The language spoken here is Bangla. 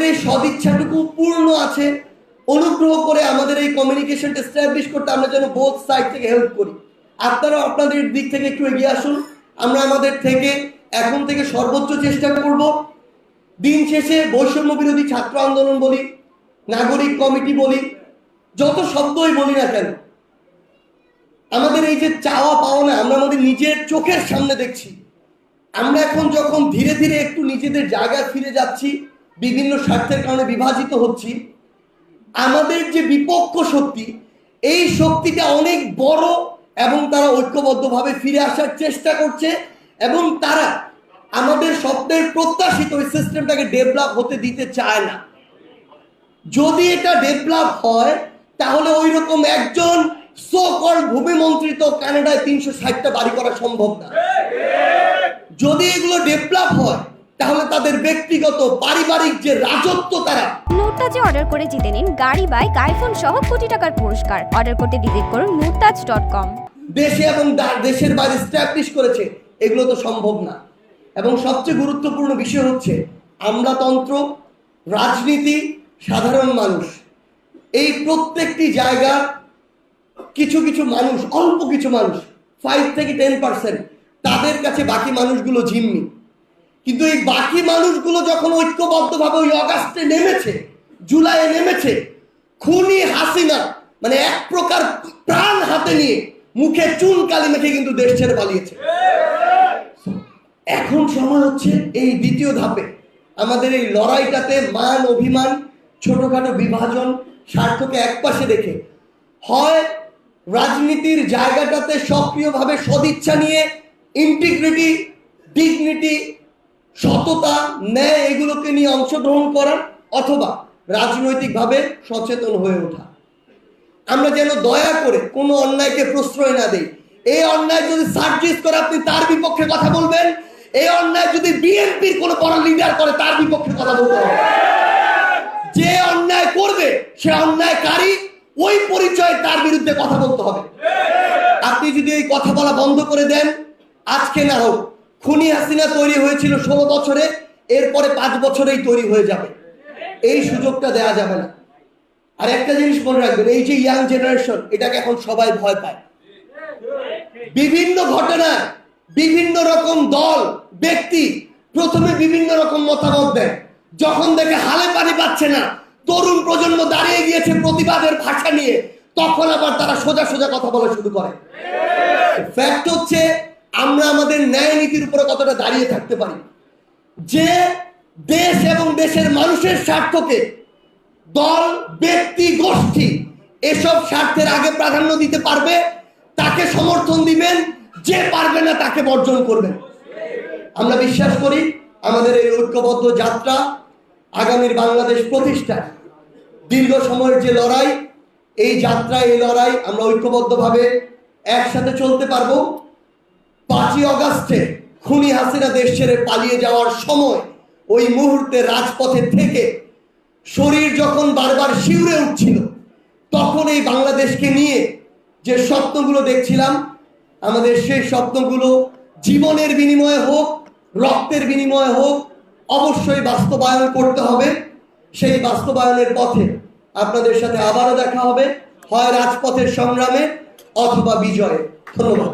এই সদিচ্ছাটুকু পূর্ণ আছে, অনুগ্রহ করে আমাদের এই কমিউনিকেশনটা এস্টাবলিশ করতে আমরা যেন বোথ সাইড থেকে হেল্প করি। আপনারাও আপনাদের দিক থেকে একটু এগিয়ে আসুন। আমরা আমাদের থেকে এখন থেকে সর্বোচ্চ চেষ্টা করব। দিন শেষে বৈষম্য বিরোধী ছাত্র আন্দোলন বলি, নাগরিক কমিটি বলি, যত শব্দই বলি না কেন, আমাদের এই যে চাওয়া পাওয়া না, আমরা আমাদের নিজের চোখের সামনে দেখছি। আমরা এখন যখন ধীরে ধীরে একটু নিজেদের জায়গায় ফিরে যাচ্ছি, বিভিন্ন স্বার্থের কারণে বিভাজিত হচ্ছি, আমাদের যে বিপক্ষ শক্তি, এই শক্তিটা অনেক বড় এবং তারা ঐক্যবদ্ধভাবে ফিরে আসার চেষ্টা করছে এবং তারা আমাদের স্বপ্নের প্রত্যাশিত ওই সিস্টেমটাকে ডেভেলপ হতে দিতে চায় না। যদি এটা ডেভেলপ হয় তাহলে ওই রকম একজন সো কল ভূমিমন্ত্রিত কানাডায় 360টা বাড়ি করা সম্ভব না। যদি এগুলো ডেভেলপ হয় তাহলে তাদের ব্যক্তিগত পারিবারিক যে রাজত্ব, তারা নুরতাজে অর্ডার করে জিতে নিন গাড়ি, বাইক, আইফোন সহ কোটি টাকার পুরস্কার। অর্ডার করতে ভিজিট করুন nurtaj.com। দেশে এবং দেশের বাইরে এস্টাবলিশ করেছে, এগুলো তো সম্ভব না। এবং সবচেয়ে গুরুত্বপূর্ণ বিষয় হচ্ছে আমলাতন্ত্র, রাজনীতি, সাধারণ মানুষ, এই প্রত্যেকটি জায়গা কিছু কিছু মানুষ, অল্প কিছু মানুষ 5 থেকে 10% তাদের কাছে বাকি মানুষগুলো জিম্মি। কিন্তু এই বাকি মানুষগুলো যখন ঐক্যবদ্ধভাবে ওই অগাস্টে নেমেছে, জুলাইয়ে নেমেছে, খুনি হাসিনা মানে এক প্রকার প্রাণ হাতে নিয়ে মুখে চুন কালি মেখে কিন্তু দেশ ছেড়ে পালিয়েছে। এখন সময় হচ্ছে এই দ্বিতীয় ধাপে আমাদের এই লড়াইটাতে মান অভিমান, ছোটখাটো বিভাজন, স্বার্থকে একপাশে রেখে হয় রাজনীতির জায়গাটাতে সক্রিয়ভাবে সদিচ্ছা নিয়ে ইন্টিগ্রিটি, ডিগনিটি, সততা, ন্যায় এগুলোকে নিয়ে অংশগ্রহণ করা, অথবা রাজনৈতিকভাবে সচেতন হয়ে ওঠা। আমরা যেন দয়া করে কোনো অন্যায়কে প্রশ্রয় না দেই। এই অন্যায় যদি সার্জিস করে আপনি তার বিপক্ষে কথা বলবেন, এই অন্যায় যদি বিএনপির কোনো বড় লিডার করে তার বিপক্ষে কথা বলতে হবে। যে অন্যায় করবে সে অন্যায়কারী, ওই পরিচয়ে তার বিরুদ্ধে কথা বলতে হবে। আপনি যদি এই কথা বলা বন্ধ করে দেন, আজকে না হোক, খুনি হাসিনা তৈরি হয়েছিল 16 বছরে, এরপরে 5 বছরেই তৈরি হয়ে যাবে। এই সুযোগটা দেয়া যাবে না। আর একটা জিনিস মনে রাখবেন, এই যে ইয়াং জেনারেশন, এটাকে এখন সবাই ভয় পায়। বিভিন্ন ঘটনা, বিভিন্ন রকম দল, ব্যক্তি প্রথমে বিভিন্ন রকম মতামত দেয়, যখন দেখে হালে পানি পাচ্ছে না, তরুণ প্রজন্ম দাঁড়িয়ে গিয়েছে প্রতিবাদের ভাষা নিয়ে, তখন আবার তারা সোজা সোজা কথা বলা শুরু করে। ফ্যাক্ট হচ্ছে আমরা আমাদের ন্যায় নীতির উপরে কতটা দাঁড়িয়ে থাকতে পারি। যে দেশ এবং দেশের মানুষের স্বার্থকে দল, ব্যক্তি, গোষ্ঠী এসব স্বার্থের আগে প্রাধান্য দিতে পারবে, তাকে সমর্থন দিবেন, যে পারবে না তাকে বর্জন করবেন। আমরা বিশ্বাস করি আমাদের এই ঐক্যবদ্ধ যাত্রা আগামীর বাংলাদেশ প্রতিষ্ঠা, দীর্ঘ সময়ের যে লড়াই, এই যাত্রা, এই লড়াই আমরা ঐক্যবদ্ধভাবে একসাথে চলতে পারবো। 5ই অগাস্টে খুনি হাসিনা দেশ ছেড়ে পালিয়ে যাওয়ার সময়, ওই মুহূর্তে রাজপথে থেকে শরীর যখন বারবার শিউরে উঠছিল, তখন এই বাংলাদেশকে নিয়ে যে স্বপ্নগুলো দেখছিলাম, আমাদের সেই স্বপ্নগুলো জীবনের বিনিময়ে হোক, রক্তের বিনিময়ে হোক, অবশ্যই বাস্তবায়ন করতে হবে। সেই বাস্তবায়নের পথে আপনাদের সাথে আবারও দেখা হবে, হয় রাজপথের সংগ্রামে অথবা বিজয়ে। ধন্যবাদ।